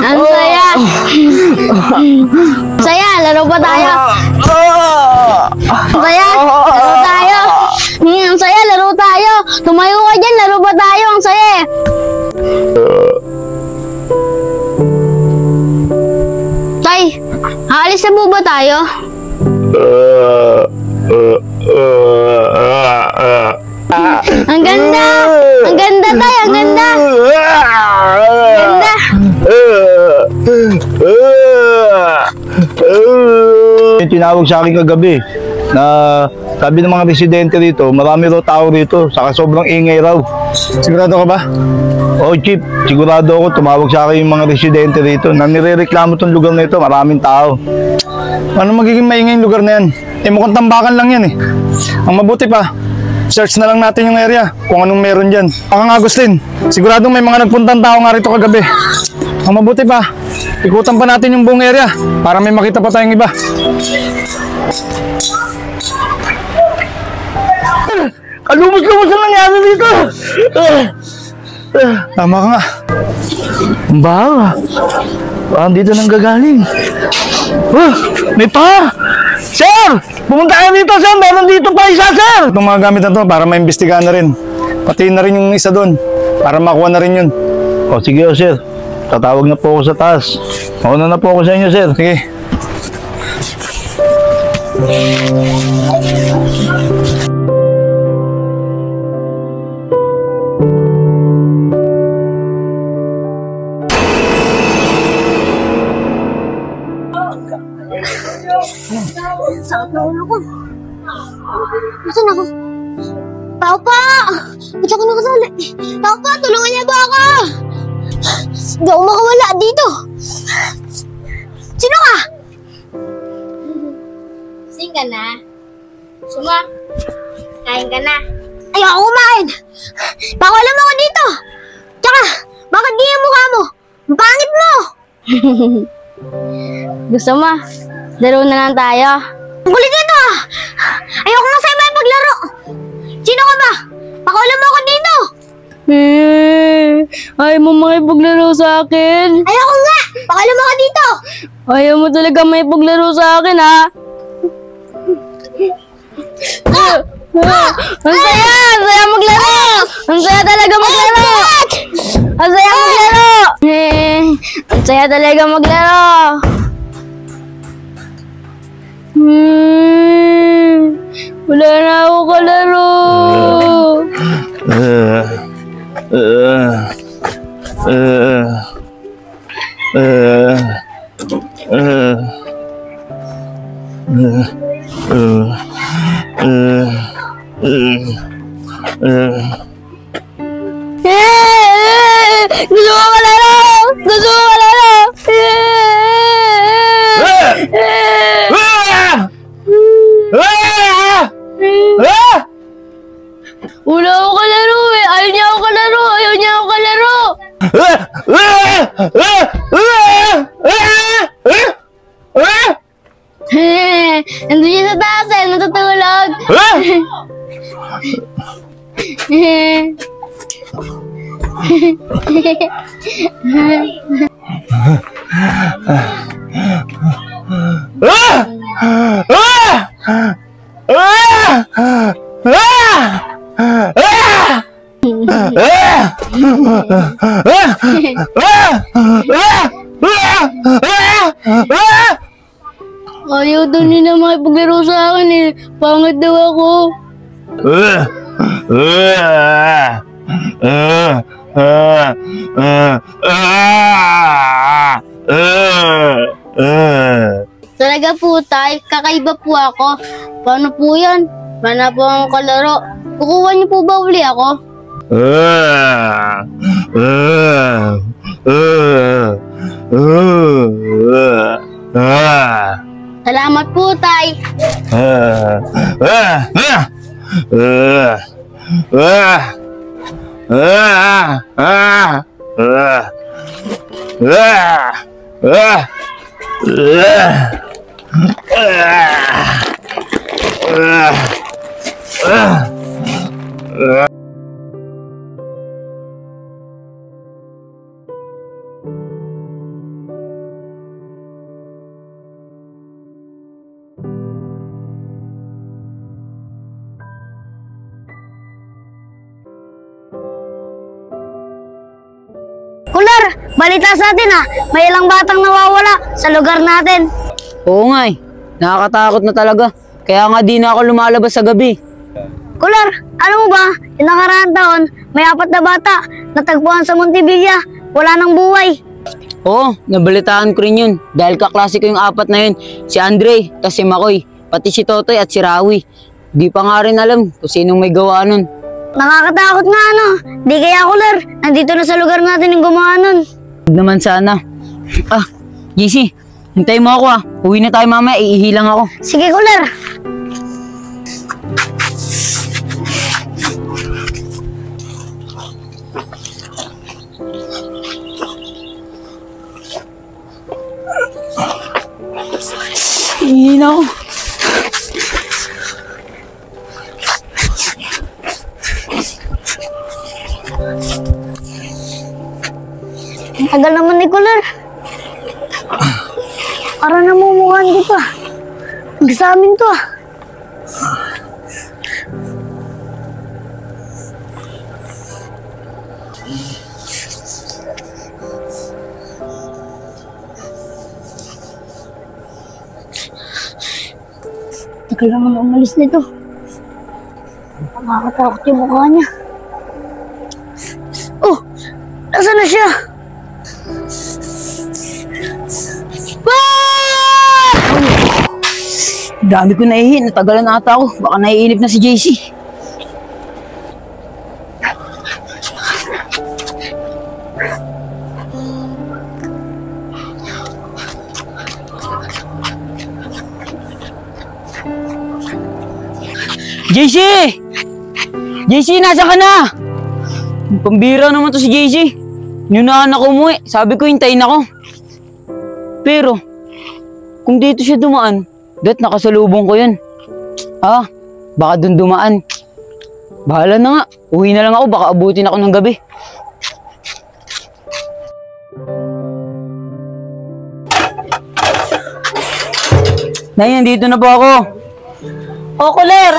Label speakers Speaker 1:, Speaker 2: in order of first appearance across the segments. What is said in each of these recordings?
Speaker 1: Ang saya! Saya, laro ba tayo? Ang saya, laro tayo! Ang saya, laro tayo! Tumayo ka dyan, laro ba tayo? Ang saya! Tay, aalis na po ba tayo? Ang ganda! Ang ganda, Tay! Ang ganda! Ang ganda!
Speaker 2: Tinawag sa akin kagabi na sabi ng mga residente rito, marami raw tao rito, saka sobrang ingay raw.
Speaker 3: Sigurado ka ba?
Speaker 2: Oo, Chief, sigurado ako. Tumawag sa akin yung mga residente rito na nirereklamo tong lugar na ito, maraming tao.
Speaker 3: Ano magiging maingay yung lugar na yan? Eh mukhang tambakan lang yan eh. Ang mabuti pa, search na lang natin yung area kung anong meron dyan. Baka nga Agustin, siguradong may mga nagpuntang tao nga rito kagabi. Ang mabuti pa, ikutan pa natin yung buong area para may makita pa tayong iba.
Speaker 2: Kalumos-lumos ang nangyari dito!
Speaker 3: Tama ka nga.
Speaker 2: Ang baho ah. Parang dito nang gagaling. May pa! Sir! Pumunta kayo dito, sir! Meron dito pa isa, sir!
Speaker 3: Itong mga gamit na to para maimbestigahan na rin. Pati na rin yung isa doon para makuha na rin yun.
Speaker 2: O sige o, sir. Tatawag na po ako sa taas. Mauna na po ako sa inyo, sir.
Speaker 3: Sige.
Speaker 1: Sakit na ulo ko. Nasaan ako? Papa! Ba't ako nakasali? Papa, tulungan niya ba ako? Hindi ako makawala dito. Sino ka? Sing ka na. Suma, kain ka na. Ayoko kumain. Pakulam ako dito. Tsaka, bakit di yung mukha mo? Ang pangit mo. Gusto mo? Laro na lang tayo. Ang kulit nito ah! Ayoko nga sa'yo mapaglaro! Sino ka ba? Pakulam mo ako dito!
Speaker 4: Ayaw mo makipaglaro sa akin?
Speaker 1: Ayoko nga! Pakulam mo ako dito!
Speaker 4: Ayaw mo talaga makipaglaro sa akin, ha? Ang saya! Ang saya maglaro! Ang saya talaga maglaro! Ang saya maglaro! Ang saya talaga maglaro! Wala na ako kalaro. Gusto ko kalaro! Gusto ko kalaro! Wala ako kalaro eh. Ayaw niya ako kalaro. Ayaw niya ako kalaro.
Speaker 1: Nandun siya sa taas eh. Natutulog.
Speaker 4: Ayaw daw nila makipaglaro sa akin eh. Pangit daw ako.
Speaker 1: Talaga po, tay. Kakaiba po ako. Paano po yan? Paano po ang kalaro? Kukuha niyo po ba uli ako? Salamat po, tay.
Speaker 4: balita sa atin may ilang batang nawawala sa lugar natin.
Speaker 5: Oo nga eh. Nakakatakot na talaga. Kaya nga di na ako lumalabas sa gabi.
Speaker 4: Kular, alam mo ba, yung nakaraang taon, may 4 na bata natagpuan sa Montevilla. Wala nang buhay.
Speaker 5: Oo, nabalitaan ko rin yun. Dahil kaklase ko yung 4 na yun. Si Andre, tas si Makoy, pati si Totoy at si Rawi. Di pa nga rin alam kung sinong may gawa nun.
Speaker 4: Nakakatakot nga Di kaya Kular, nandito na sa lugar natin yung gumawa nun.
Speaker 5: Huwag naman sana. JC, hintayin mo ako Uwi na tayo mamaya, iihilang ako.
Speaker 4: Sige Kular.
Speaker 5: Ihihila ako.
Speaker 4: Ang tagal naman ni Kular. Para namumuhan di pa. Examen to Tagal naman umalis nito. Nakakatakot yung mukha niya. Oh! Nasaan na siya?
Speaker 5: Dami ko naihin, natagalan ata ako. Baka naiinip na si JC. JC! JC, nasa ka na? Pambira naman to si JC. Yunahan ako umuwi. Sabi ko, hintayin ako. Pero, kung dito siya dumaan, nakasalubong ko yun. Baka dun dumaan. Bahala na nga. Uwi na lang ako, baka abutin ako ng gabi. Nay, nandito na po ako.
Speaker 6: Kuler,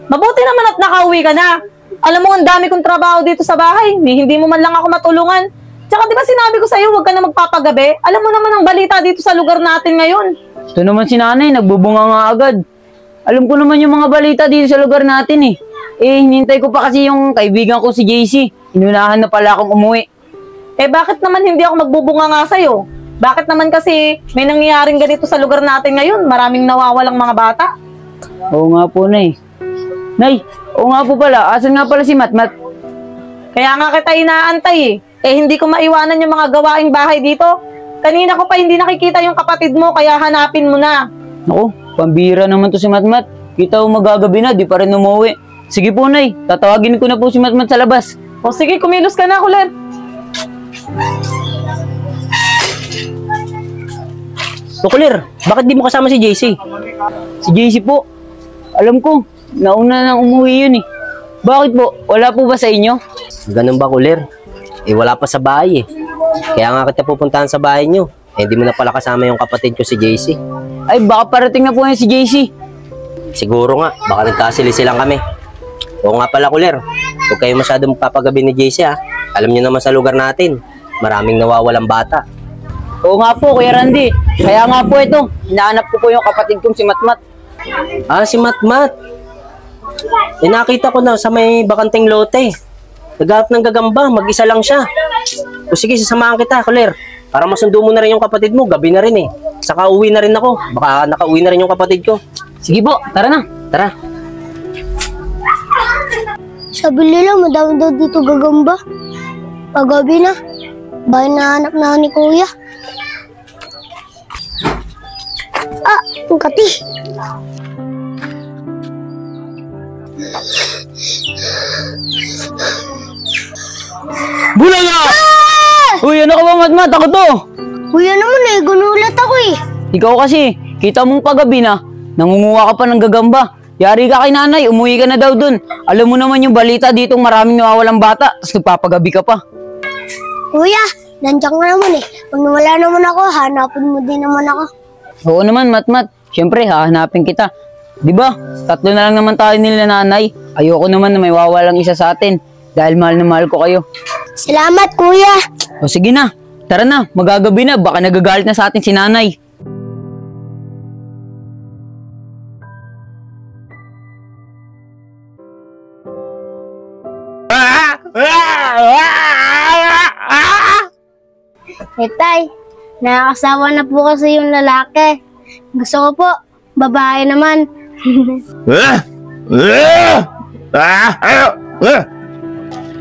Speaker 6: mabuti naman at nakauwi ka na. Alam mo, ang dami kong trabaho dito sa bahay. Hindi mo man lang ako matulungan. Tsaka di ba sinabi ko sa'yo, huwag ka na magpapagabi? Alam mo naman ang balita dito sa lugar natin ngayon.
Speaker 5: Ito naman si nanay, nagbubunga nga agad. Alam ko naman yung mga balita dito sa lugar natin hinintay ko pa kasi yung kaibigan ko si JC. Inunahan na pala akong umuwi.
Speaker 6: Bakit naman hindi ako magbubunga nga sa'yo? Bakit naman kasi may nangyayaring ganito sa lugar natin ngayon? Maraming nawawalang mga bata.
Speaker 5: Oo nga po, Nay. Nay, oo nga po pala. Asan nga pala si Matmat?
Speaker 6: Kaya nga kita inaantay hindi ko maiwanan yung mga gawaing bahay dito. Kanina ko pa hindi nakikita yung kapatid mo, kaya hanapin mo na.
Speaker 5: Naku, pambira naman to si Matmat. Kita mo magagabi na, di pa rin umuwi. Sige po, Nay. Tatawagin ko na po si Matmat sa labas.
Speaker 6: O sige, kumilos ka na, Kuler.
Speaker 7: Kuler, bakit di mo kasama si JC?
Speaker 5: Si JC po, alam ko, nauna nang umuwi yun Bakit po? Wala po ba sa inyo?
Speaker 7: Ganun ba, Kuler? Wala pa sa bahay Kaya nga kita pupuntahan sa bahay nyo. Hindi mo na pala kasama yung kapatid ko si JC.
Speaker 5: Ay, baka parating na po yan si JC.
Speaker 7: Siguro nga, baka nagkasilisi lang kami. Oo nga pala, Kuler. Huwag kayo masyadong papagabi ni JC Alam nyo naman sa lugar natin, maraming nawawalang bata.
Speaker 5: Oo nga po, Kuya Randy. Kaya nga po ito, hinahanap ko po yung kapatid kong si Matmat.
Speaker 7: Si Matmat. Nakita ko na sa may bakanting lote. Naghahanap ng gagamba, mag-isa lang siya. O sige, sasamahan kita, Kuler. Para masundo mo na rin yung kapatid mo, gabi na rin Saka uwi na rin ako. Baka nakauwi na rin yung kapatid ko.
Speaker 5: Sige po, tara na.
Speaker 7: Tara.
Speaker 1: Sabi nila, madami daw dito gagamba. Pagabi na. Bahay na hanap na ni Kuya. Ang kati.
Speaker 5: Bulaga! Uy, ano ka ba, Matmat? Ako to.
Speaker 1: Kuya naman gunulat ako
Speaker 5: Ikaw kasi, kita mong pagabi na, nangunguha ka pa ng gagamba. Yari ka kay nanay, umuwi ka na daw dun. Alam mo naman yung balita ditong maraming nawawalang bata, tapos nagpapagabi ka pa.
Speaker 1: Kuya, nandiyan ka naman Pag nawala naman ako, hanapin mo din naman ako.
Speaker 5: Oo naman, Matmat. Siyempre, hahanapin kita. Diba? 3 na lang naman tayo nila nanay. Ayoko naman na may wawalang isa sa atin. Dahil mahal na mahal ko kayo.
Speaker 1: Salamat, Kuya.
Speaker 5: O sige na. Tara na, magagabi na. Baka nagagalit na sa atin si nanay.
Speaker 1: Tay, nakakasawa na po kasi yung lalaki. Gusto ko po, babae naman.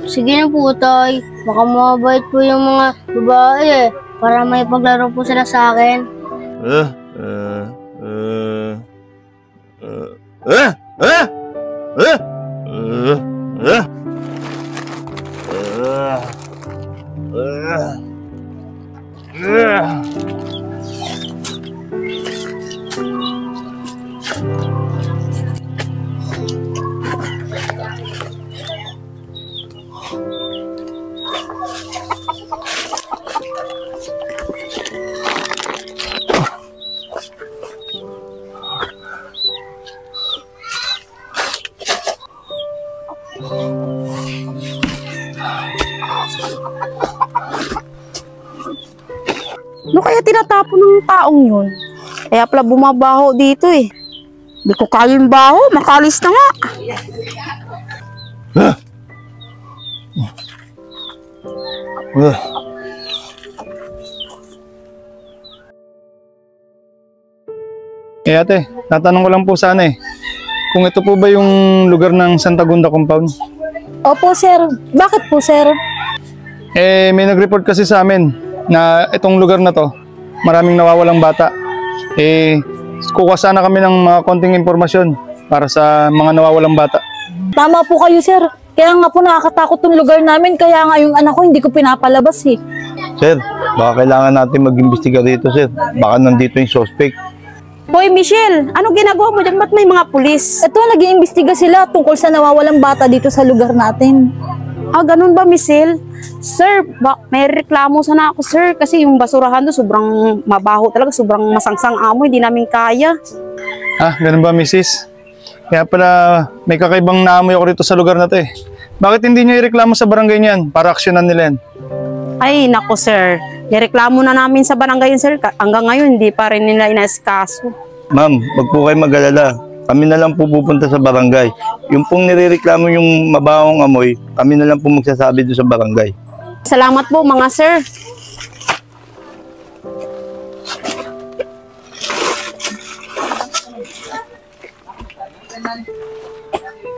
Speaker 1: Sige na po, Tay. Baka mabait po yung mga babae para may paglaro po sila sa akin.
Speaker 6: Ano kaya tinatapon ng taong yun? Kaya pala bumabaho dito eh. Hindi ko kaya yung baho, makalis na nga.
Speaker 3: Ate, natanong ko lang po sana kung ito po ba yung lugar ng Santa Gunda Compound?
Speaker 6: Opo, sir. Bakit po, sir?
Speaker 3: May nag-report kasi sa amin na itong lugar na to, maraming nawawalang bata. Kukuha sana kami ng mga konting impormasyon para sa mga nawawalang bata.
Speaker 6: Tama po kayo, sir. Kaya nga po nakakatakot yung lugar namin, kaya nga yung anak ko hindi ko pinapalabas eh.
Speaker 2: Sir, baka kailangan natin mag-imbestiga dito, sir. Baka nandito yung suspect.
Speaker 6: Hoy, Michelle, ano ginagawa mo dyan? Ba't may mga pulis? Ito, nag-iimbestiga sila tungkol sa nawawalang bata dito sa lugar natin. Ah, ganun ba, Michelle? Sir, may reklamo sana ako, sir. Kasi yung basurahan doon sobrang mabaho talaga. Sobrang masangsang amoy. Hindi namin kaya.
Speaker 3: Ah, ganun ba, Mrs.? Kaya pala may kakaibang naamoy ako rito sa lugar na to eh. Bakit hindi nyo ireklamo sa barangay niyan para aksyonan nila yan?
Speaker 6: Ay, nako, sir. Nireklamo na namin sa barangay yun, sir. Hanggang ngayon, hindi pa rin nila inaskaso.
Speaker 2: Ma'am, wag po kayo mag-alala. Kami na lang po pupunta sa barangay. Yung pong nirereklamo yung mabawang amoy, kami na lang po magsasabi doon sa barangay.
Speaker 6: Salamat po, mga sir.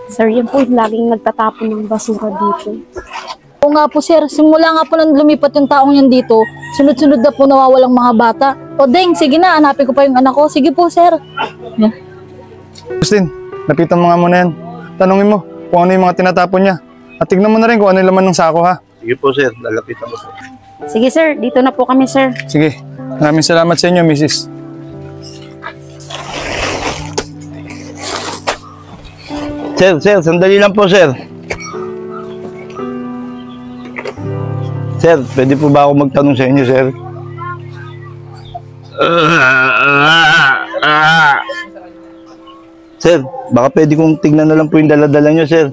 Speaker 6: Sir, yan po yung laging nagtatapon ng basura dito. Oo nga po, sir. Simula nga po nang lumipat yung taong yan dito, sunod-sunod na po nawawalang mga bata. O Deng, sige na, hanapin ko pa yung anak ko. Sige po, sir. Yeah.
Speaker 3: Justin, lapitan mo nga muna yan. Tanungin mo kung ano yung mga tinatapon niya. At tignan mo na rin kung ano yung laman ng sako, ha?
Speaker 2: Sige po, sir. Lalapitan ko po.
Speaker 6: Sige, sir. Dito na po kami, sir.
Speaker 3: Sige. Maraming salamat sa inyo, Mrs.
Speaker 2: Sir, sandali lang po, sir. Sir, pwede po ba ako magtanong sa inyo, sir? Sir, baka pwede kong tignan na lang po yung dala-dala nyo, sir.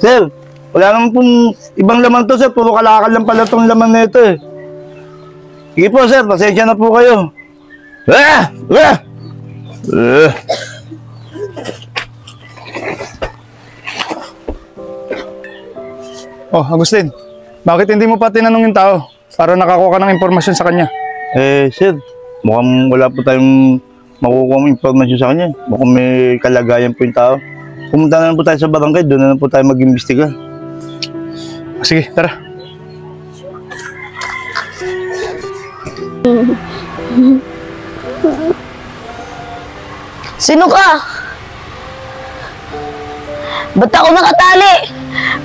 Speaker 2: Sir, wala naman pong ibang laman to, sir. Puro kalakal lang pala itong laman na ito, eh. Sige po, sir. Pasensya na po kayo.
Speaker 3: Oh, Agustin. Bakit hindi mo pa tinanong yung tao para nakakuha ka ng impormasyon sa kanya?
Speaker 2: Sir, mukhang wala po tayong makukuha ng impormasyon sa kanya. Mukhang may kalagayan po yung tao. Pumunta na lang po tayo sa barangay. Doon na lang po tayo mag-imbestiga.
Speaker 3: Sige, tara.
Speaker 4: Sino ka? Ba't ako nakatali?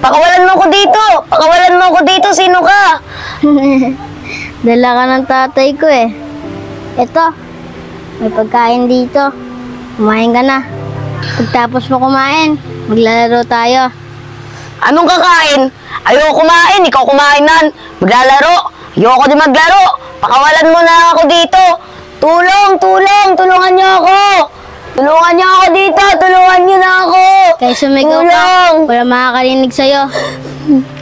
Speaker 4: Pakawalan mo ko dito! Pakawalan mo ko dito! Sino ka?
Speaker 1: Dala ka ng tatay ko eh. Eto, may pagkain dito. Kumain ka na. Pagtapos mo kumain, maglalaro tayo.
Speaker 4: Anong kakain? Ayoko kumain, ikaw kumainan. Maglalaro. Ayoko din maglaro. Pakawalan mo na ako dito. Tulong! Tulong! Tulungan niyo ako! Tulungan niyo ako dito! Tulungan niyo na ako! Kaya sumigaw ka, wala makakarinig sa'yo.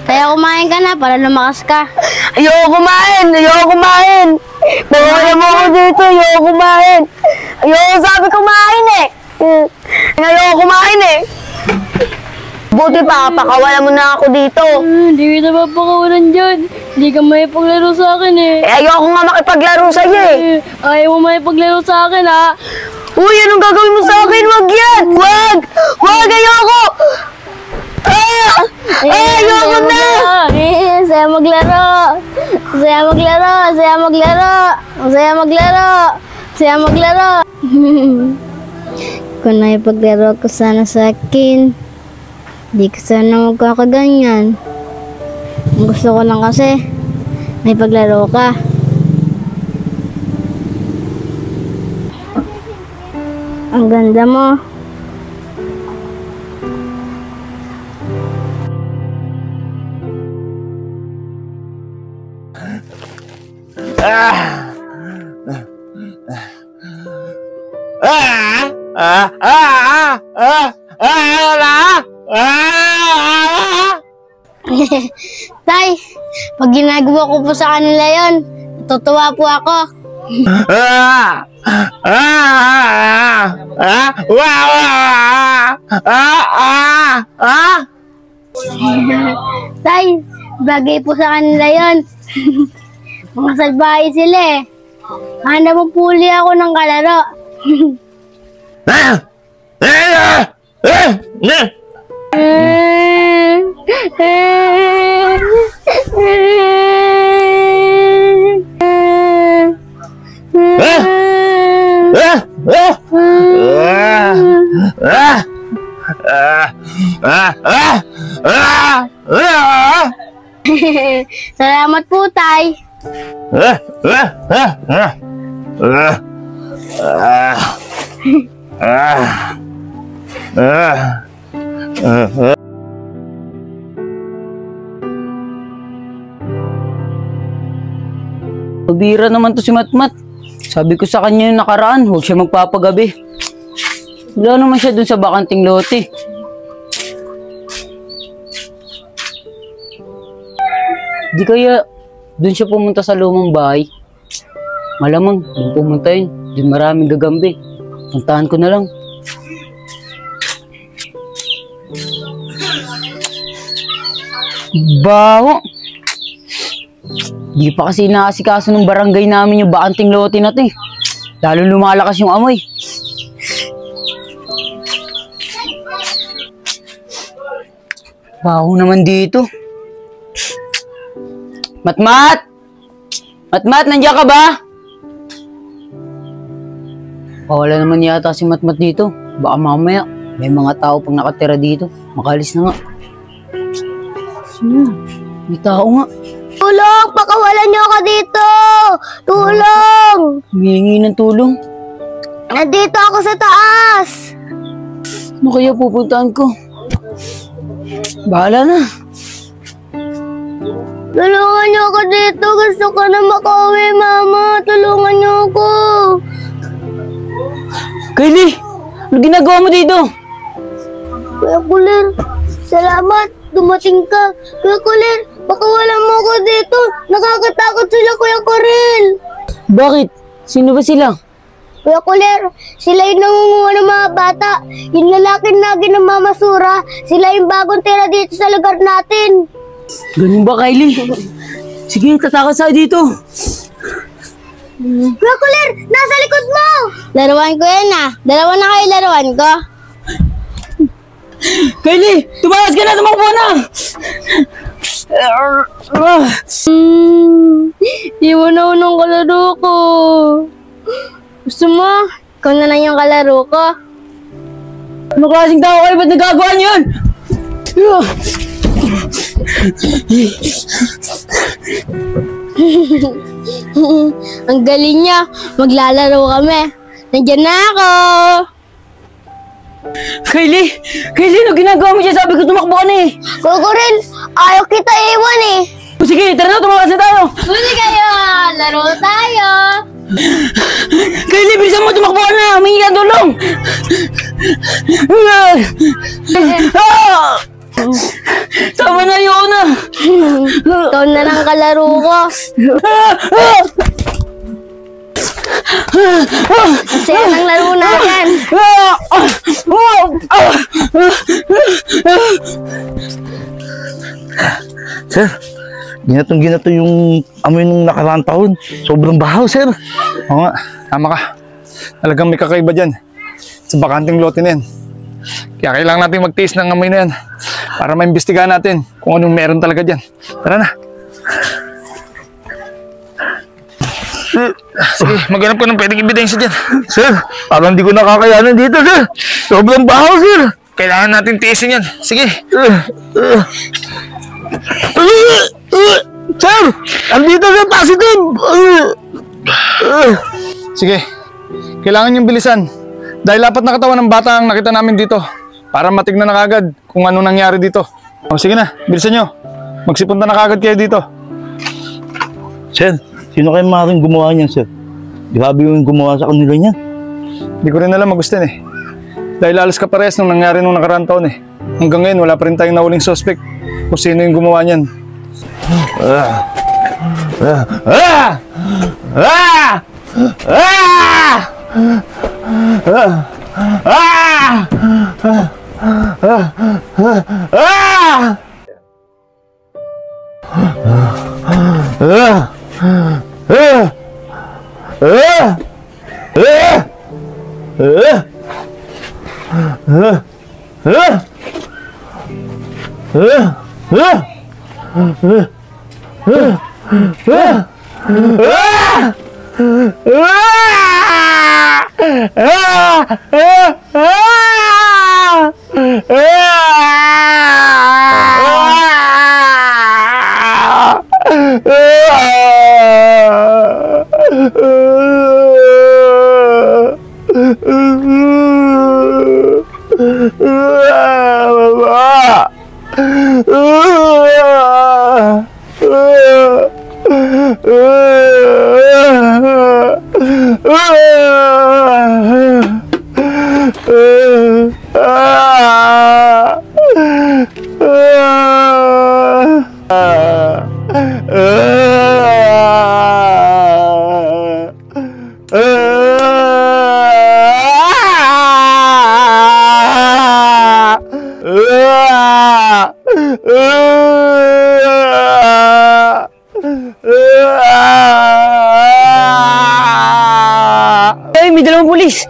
Speaker 4: Kaya kumain ka na para lumakas ka.
Speaker 5: Ayoko kumain! Ayoko kumain! Bawalan mo ako dito! Ayoko kumain! Ayoko sabi kumain eh! Ayoko kumain eh! Buti pa, pakawalan mo na ako dito.
Speaker 4: Hindi kita mapakawalan dyan. Hindi ka may paglaro sa akin eh.
Speaker 5: Ayoko nga makipaglaro sa'yo eh.
Speaker 4: Ayaw mo may paglaro sa akin ha.
Speaker 5: Uy, anong gagawin mo sa akin? Wag yan! Wag! Wag! Ayoko! Ayoko na!
Speaker 4: Saya maglaro! Saya maglaro! Saya maglaro! Saya maglaro! Saya maglaro! Kung naipaglaro ko sana sa akin, di ko sana magkakaganyan. Ang gusto ko lang kasi, may paglaro ka. Ang ganda mo. Tay, pag ginagawa ko po sa kanila yon, natutuwa po ako. Tay, bagay po sa kanila yon. Mga salbahe sila eh. Handa mo puli ako ng kalaro. Salamat po, Tay.
Speaker 5: Pabira naman to si Matmat. Sabi ko sa kanya yung nakaraan, huwag siya magpapagabi. Wala naman siya dun sa bakanting lote. Di kaya dun siya pumunta sa lumang bahay? Malamang, dun pumunta yun. Dun maraming gagambi. Puntahan ko na lang. Baho! Di pa kasi inaasikaso ng barangay namin yung bakanting lote na to eh. Lalo lumalakas yung amoy. Baho naman dito. Matmat! Matmat, nandiyan ka ba? Wala naman yata si Matmat dito. Baka mamaya may mga tao pang nakatira dito. Makalis na nga. Sino? May tao nga.
Speaker 4: Tulong! Pakawalan niyo ako dito! Tulong!
Speaker 5: Humihingi ng tulong.
Speaker 4: Nandito ako sa taas!
Speaker 5: Ano kaya pupuntahan ko? Bahala na.
Speaker 4: Tulungan niyo ako dito! Gusto ko na makauwi, Mama! Tulungan niyo ako!
Speaker 5: Kylie! Ano ginagawa mo dito?
Speaker 4: Kuya Kulir, salamat! Dumating ka! Kuya Kulir, pakawalan mo ako dito! Nakakatakot sila, Kuya Kuril!
Speaker 5: Bakit? Sino ba sila?
Speaker 4: Kuya Kulir, sila yung nangunguha ng mga bata. Yung lalaki na ginamamasura, sila yung bagong tira dito sa lugar natin.
Speaker 5: Ganun ba, Kylie? Sige, tatakas tayo dito.
Speaker 4: Kuya Kulir, nasa likod mo! Laruan ko yan ah. Dalawa na kayo laruan ko.
Speaker 5: Kylie! Tumakas ka na! Tumakbo na!
Speaker 4: Iwan ako ng kalaro ko. Gusto mo? Ikaw na lang yung kalaro ko.
Speaker 5: Ano klaseng tao kayo? Ba't nagagawa niyo yun?
Speaker 4: Ang galing niya. Maglalaro kami. Nandiyan na ako.
Speaker 5: Kylie! Kylie, ano ginagawa mo dyan? Sabi ko tumakbo ka na eh.
Speaker 4: Kukuril, ayaw kita iwan eh.
Speaker 5: Sige, tara na, tumakas na tayo.
Speaker 4: Huli kayo! Laro tayo!
Speaker 5: Kylie, bilisan mo, tumakbo ka na! na! Humingi ka tulong! Tama na, ayoko na!
Speaker 4: Ikaw na lang kalaro ko. Masaya ng laro natin.
Speaker 2: Sir, ginato yung amoy nung nakaraang taon. Sobrang bahaw, sir.
Speaker 3: Oo nga, tama ka. Talagang may kakaiba dyan. Sa bakanting lote na yan. Kaya kailangan natin magtiis ng amoy na yan para maimbestigahan natin kung anong meron talaga dyan. Tara na. Sige, maghanap ko ng pwedeng ebidensya dyan.
Speaker 2: Sir, parang hindi ko nakakayanan dito, sir. Sobrang bahaw, sir.
Speaker 3: Kailangan natin tiisin yan. Sige.
Speaker 2: Sir, andito, sir, positive.
Speaker 3: Sige. Kailangan niyong bilisan. Dahil apat na katawan ng bata ang nakita namin dito para matignan na kagad kung anong nangyari dito. O sige na, bilisan nyo. Magsipunta na kagad kayo dito.
Speaker 2: Sir, sino kayo maaaring gumawa niyan, sir? Grabe yung gumawa sa kanila niyan.
Speaker 3: Hindi ko rin alam, Agustin eh. Dahil alas ka parehas nung nangyari nung nakaraang taon eh. Hanggang ngayon, wala pa rin tayong nahuling suspect kung sino yung gumawa niyan.
Speaker 5: Ay, may dalawang pulis!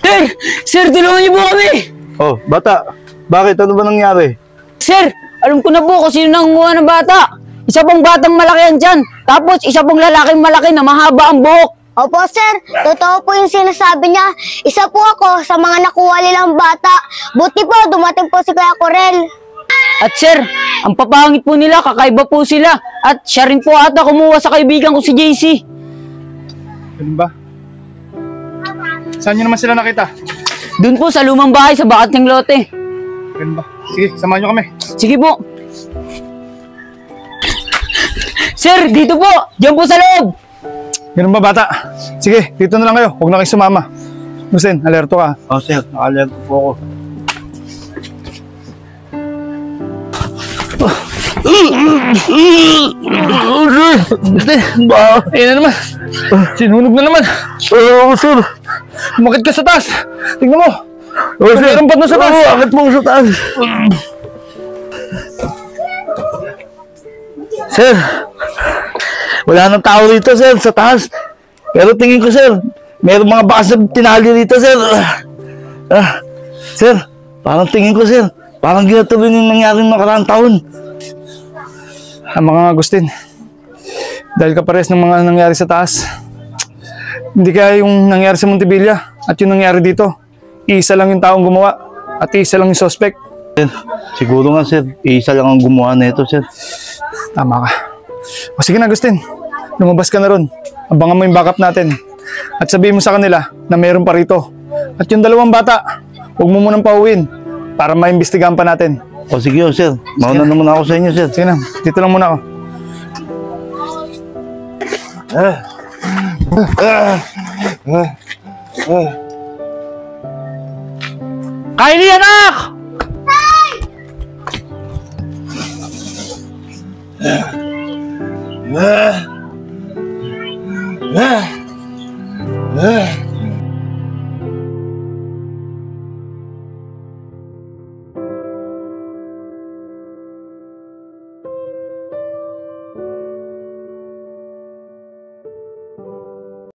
Speaker 5: Sir! Sir, tulungan niyo po kami!
Speaker 2: Oh, bata, bakit? Ano ba nangyari?
Speaker 5: Sir, alam ko na po kung sino nangunguha ng bata. Isa pong batang malaki yan dyan. Tapos isa pong lalaking malaki na mahaba ang buhok.
Speaker 1: Opo, sir. Totoo po yung sinasabi niya. Isa po ako sa mga nakuha nilang bata. Buti po, dumating po si Kuya Corel.
Speaker 5: At sir, ang papangit po nila, kakaiba po sila. At siya rin po ata kumuha sa kaibigan ko si JC.
Speaker 3: Ganun ba? Saan nyo naman sila nakita?
Speaker 5: Doon po sa lumang bahay sa bakanting lote.
Speaker 3: Ganun ba? Sige, samahan nyo kami.
Speaker 5: Sige po. Sir, dito po. Diyan po sa loob.
Speaker 3: Ganun ba, bata? Sige, dito na lang kayo. Huwag na kayo sumama. Agustin, alerto ka.
Speaker 2: Oh, sir, naka-alerto po ako.
Speaker 3: Ayan na naman. Sinunog na naman.
Speaker 2: Oh, sir.
Speaker 3: Umakit ka sa taas. Tingnan mo.
Speaker 2: Oh, sir.
Speaker 3: Meron pa na sa taas.
Speaker 2: Oh, akit mo sa taas. Sir, wala nang tao rito, sir, sa taas. Pero tingin ko, sir, meron mga bakas na tinali rito, sir. Sir, parang tingin ko, sir, parang ginato rin yung nangyari ng nakaraang taon.
Speaker 3: Mga Agustin, dahil kapares ng mga nangyari sa taas, hindi kaya yung nangyari sa Montevilla at yung nangyari dito, isa lang yung taong gumawa at isa lang yung suspect.
Speaker 2: Sir, siguro nga, sir, isa lang ang gumawa na ito, sir.
Speaker 3: Tama ka. O sige na, Agustin, lumabas ka na ron. Abangan mo yung backup natin at sabihin mo sa kanila na mayroon pa rito. At yung dalawang bata, huwag mo munang pauwiin para maimbestigahan pa natin.
Speaker 2: O sige, sir, mauna naman ako sa inyo, sir.
Speaker 3: Sige na, dito lang muna ako.
Speaker 2: Kylie, anak!